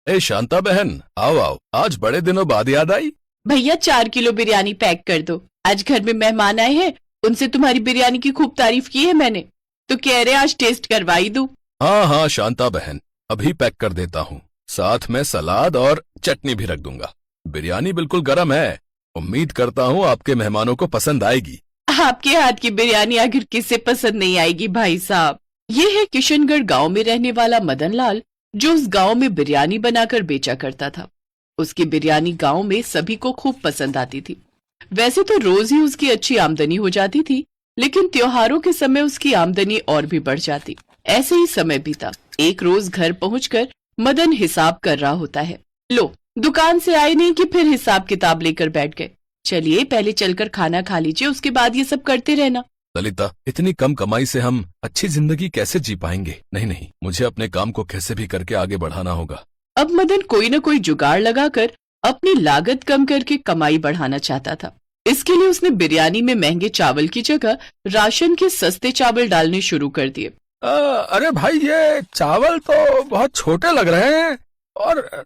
ए शांता बहन, आओ आओ, आज बड़े दिनों बाद याद आई। भैया 4 किलो बिरयानी पैक कर दो। आज घर में मेहमान आए हैं, उनसे तुम्हारी बिरयानी की खूब तारीफ की है मैंने, तो कह रहे आज टेस्ट करवाई दूं। हाँ हाँ शांता बहन, अभी पैक कर देता हूँ। साथ में सलाद और चटनी भी रख दूंगा। बिरयानी बिल्कुल गर्म है। उम्मीद करता हूँ आपके मेहमानों को पसंद आएगी। आपके हाथ की बिरयानी आखिर किसे पसंद नहीं आएगी भाई साहब। ये है किशनगढ़ गांव में रहने वाला मदन लाल, जो उस गांव में बिरयानी बनाकर बेचा करता था। उसकी बिरयानी गांव में सभी को खूब पसंद आती थी। वैसे तो रोज ही उसकी अच्छी आमदनी हो जाती थी, लेकिन त्योहारों के समय उसकी आमदनी और भी बढ़ जाती। ऐसे ही समय बीता। एक रोज घर पहुंचकर मदन हिसाब कर रहा होता है। लो, दुकान से आए नहीं कि फिर हिसाब किताब लेकर बैठ गए। चलिए पहले चलकर खाना खा लीजिए, उसके बाद ये सब करते रहना। ललिता, इतनी कम कमाई से हम अच्छी जिंदगी कैसे जी पाएंगे? नहीं नहीं, मुझे अपने काम को कैसे भी करके आगे बढ़ाना होगा। अब मदन कोई न कोई जुगाड़ लगाकर अपनी लागत कम करके कमाई बढ़ाना चाहता था। इसके लिए उसने बिरयानी में महंगे चावल की जगह राशन के सस्ते चावल डालने शुरू कर दिए। अरे भाई, ये चावल तो बहुत छोटे लग रहे हैं और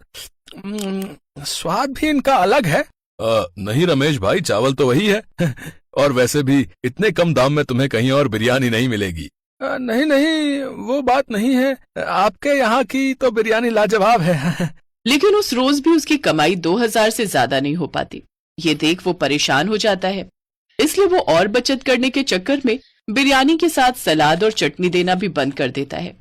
स्वाद भी इनका अलग है। नहीं रमेश भाई, चावल तो वही है और वैसे भी इतने कम दाम में तुम्हें कहीं और बिरयानी नहीं मिलेगी। नहीं नहीं, वो बात नहीं है। आपके यहाँ की तो बिरयानी लाजवाब है। लेकिन उस रोज भी उसकी कमाई 2000 से ज्यादा नहीं हो पाती। ये देख वो परेशान हो जाता है। इसलिए वो और बचत करने के चक्कर में बिरयानी के साथ सलाद और चटनी देना भी बंद कर देता है।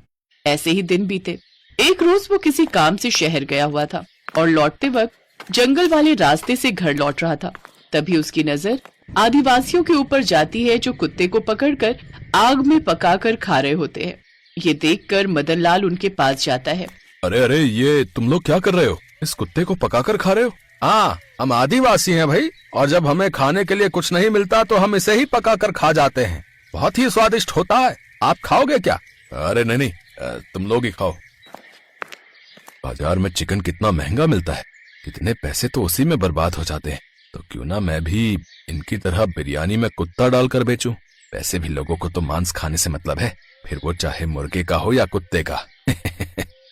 ऐसे ही दिन बीते। एक रोज वो किसी काम से शहर गया हुआ था और लौटते वक्त जंगल वाले रास्ते से घर लौट रहा था। तभी उसकी नजर आदिवासियों के ऊपर जाती है, जो कुत्ते को पकड़कर आग में पकाकर खा रहे होते हैं। ये देखकर मदन लाल उनके पास जाता है। अरे अरे, ये तुम लोग क्या कर रहे हो? इस कुत्ते को पकाकर खा रहे हो? हाँ, हम आदिवासी हैं भाई, और जब हमें खाने के लिए कुछ नहीं मिलता तो हम इसे ही पकाकर खा जाते हैं। बहुत ही स्वादिष्ट होता है। आप खाओगे क्या? अरे नहीं नहीं, तुम लोग ही खाओ। बाजार में चिकन कितना महंगा मिलता है, कितने पैसे तो उसी में बर्बाद हो जाते हैं। तो क्यों ना मैं भी इनकी तरह बिरयानी में कुत्ता डालकर बेचूं। वैसे भी लोगों को तो मांस खाने से मतलब है, फिर वो चाहे मुर्गे का हो या कुत्ते का।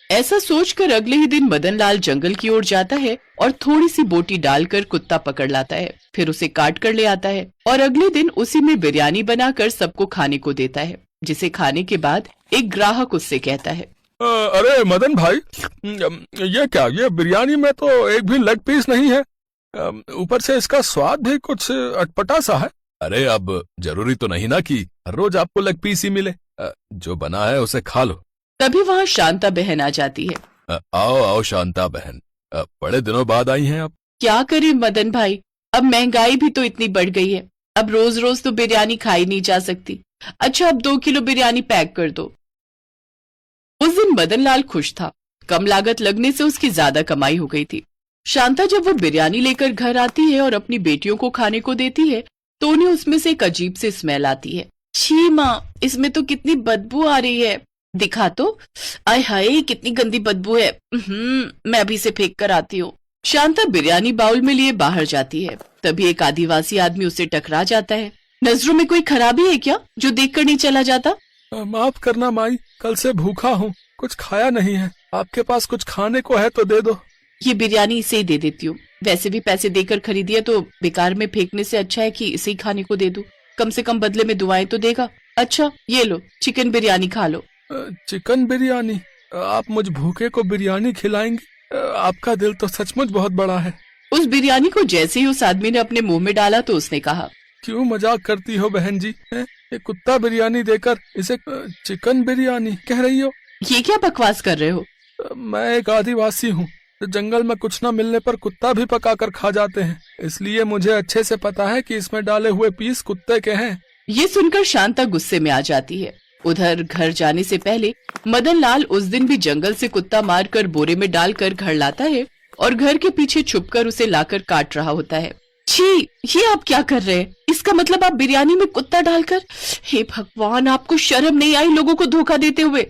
ऐसा सोचकर अगले ही दिन मदन लाल जंगल की ओर जाता है और थोड़ी सी बोटी डालकर कुत्ता पकड़ लाता है। फिर उसे काट कर ले आता है और अगले दिन उसी में बिरयानी बनाकर सबको खाने को देता है। जिसे खाने के बाद एक ग्राहक उससे कहता है, अरे मदन भाई, ये क्या, ये बिरयानी में तो एक भी लेग पीस नहीं है। ऊपर से इसका स्वाद भी कुछ अटपटा सा है। अरे अब जरूरी तो नहीं ना कि हर रोज आपको लेग पीस ही मिले। जो बना है उसे खा लो। तभी वहाँ शांता बहन आ जाती है। आओ आओ शांता बहन, बड़े दिनों बाद आई हैं आप। क्या करें मदन भाई, अब महंगाई भी तो इतनी बढ़ गई है। अब रोज रोज तो बिरयानी खाई नहीं जा सकती। अच्छा, अब 2 किलो बिरयानी पैक कर दो। उस दिन मदन लाल खुश था। कम लागत लगने से उसकी ज्यादा कमाई हो गई थी। शांता जब वो बिरयानी लेकर घर आती है और अपनी बेटियों को खाने को देती है, तो उन्हें उसमें से एक अजीब सी स्मेल आती है। छी माँ, इसमें तो कितनी बदबू आ रही है। दिखा तो, आय हाय कितनी गंदी बदबू है। मैं अभी से फेंक कर आती हूँ। शांता बिरयानी बाउल में लिए बाहर जाती है। तभी एक आदिवासी आदमी उससे टकरा जाता है। नजरों में कोई खराबी है क्या, जो देखकर नहीं चला जाता? माफ करना माई, कल से भूखा हूँ, कुछ खाया नहीं है। आपके पास कुछ खाने को है तो दे दो। ये बिरयानी इसे ही दे देती हूँ। वैसे भी पैसे देकर खरीदी है, तो बेकार में फेंकने से अच्छा है कि इसे ही खाने को दे दूं। कम से कम बदले में दुआएं तो देगा। अच्छा ये लो, चिकन बिरयानी खा लो। चिकन बिरयानी? आप मुझ भूखे को बिरयानी खिलाएंगे? आपका दिल तो सचमुच बहुत बड़ा है। उस बिरयानी को जैसे ही उस आदमी ने अपने मुंह में डाला तो उसने कहा, क्यों मजाक करती हो बहन जी? ये कुत्ता बिरयानी देकर इसे चिकन बिरयानी कह रही हो? ये क्या बकवास कर रहे हो? मैं एक आदिवासी हूँ। जंगल में कुछ न मिलने पर कुत्ता भी पकाकर खा जाते हैं, इसलिए मुझे अच्छे से पता है कि इसमें डाले हुए पीस कुत्ते के हैं। ये सुनकर शांता गुस्से में आ जाती है। उधर घर जाने से पहले मदन लाल उस दिन भी जंगल से कुत्ता मारकर बोरे में डालकर घर लाता है और घर के पीछे छुपकर उसे लाकर काट रहा होता है। छी, ये आप क्या कर रहे हैं? इसका मतलब आप बिरयानी में कुत्ता डालकर? हे भगवान, आपको शर्म नहीं आई लोगों को धोखा देते हुए?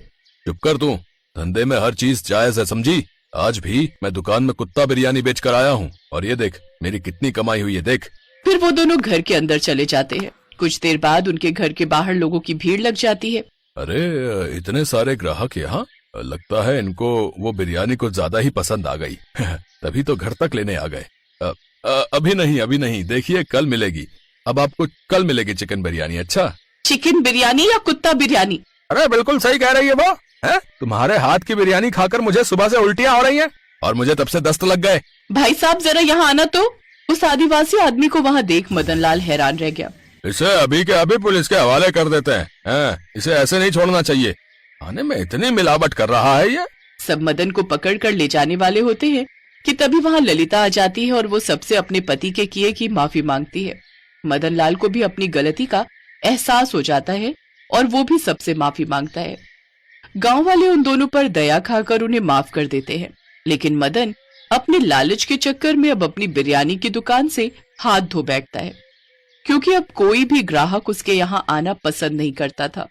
चुप कर तू, धंधे में हर चीज जायज है, समझी? आज भी मैं दुकान में कुत्ता बिरयानी बेच कर आया हूँ और ये देख मेरी कितनी कमाई हुई है, देख। फिर वो दोनों घर के अंदर चले जाते हैं। कुछ देर बाद उनके घर के बाहर लोगों की भीड़ लग जाती है। अरे इतने सारे ग्राहक यहाँ, लगता है इनको वो बिरयानी कुछ ज्यादा ही पसंद आ गई। तभी तो घर तक लेने आ गए। अभी नहीं, देखिए कल मिलेगी। अब आपको कल मिलेगी चिकन बिरयानी। अच्छा, चिकन बिरयानी या कुत्ता बिरयानी? अरे बिल्कुल सही कह रही है वो। है तुम्हारे हाथ की बिरयानी खाकर मुझे सुबह से उल्टियां हो रही हैं। और मुझे तब से दस्त लग गए। भाई साहब जरा यहाँ आना तो। उस आदिवासी आदमी को वहाँ देख मदनलाल हैरान रह गया। इसे अभी के अभी पुलिस के हवाले कर देते हैं। इसे ऐसे नहीं छोड़ना चाहिए। खाने में इतनी मिलावट कर रहा है ये। सब मदन को पकड़ कर ले जाने वाले होते हैं कि तभी वहाँ ललिता आ जाती है और वो सबसे अपने पति के किए की माफी मांगती है। मदनलाल को भी अपनी गलती का एहसास हो जाता है और वो भी सबसे माफी मांगता है। गांव वाले उन दोनों पर दया खाकर उन्हें माफ कर देते हैं, लेकिन मदन अपने लालच के चक्कर में अब अपनी बिरयानी की दुकान से हाथ धो बैठता है, क्योंकि अब कोई भी ग्राहक उसके यहाँ आना पसंद नहीं करता था।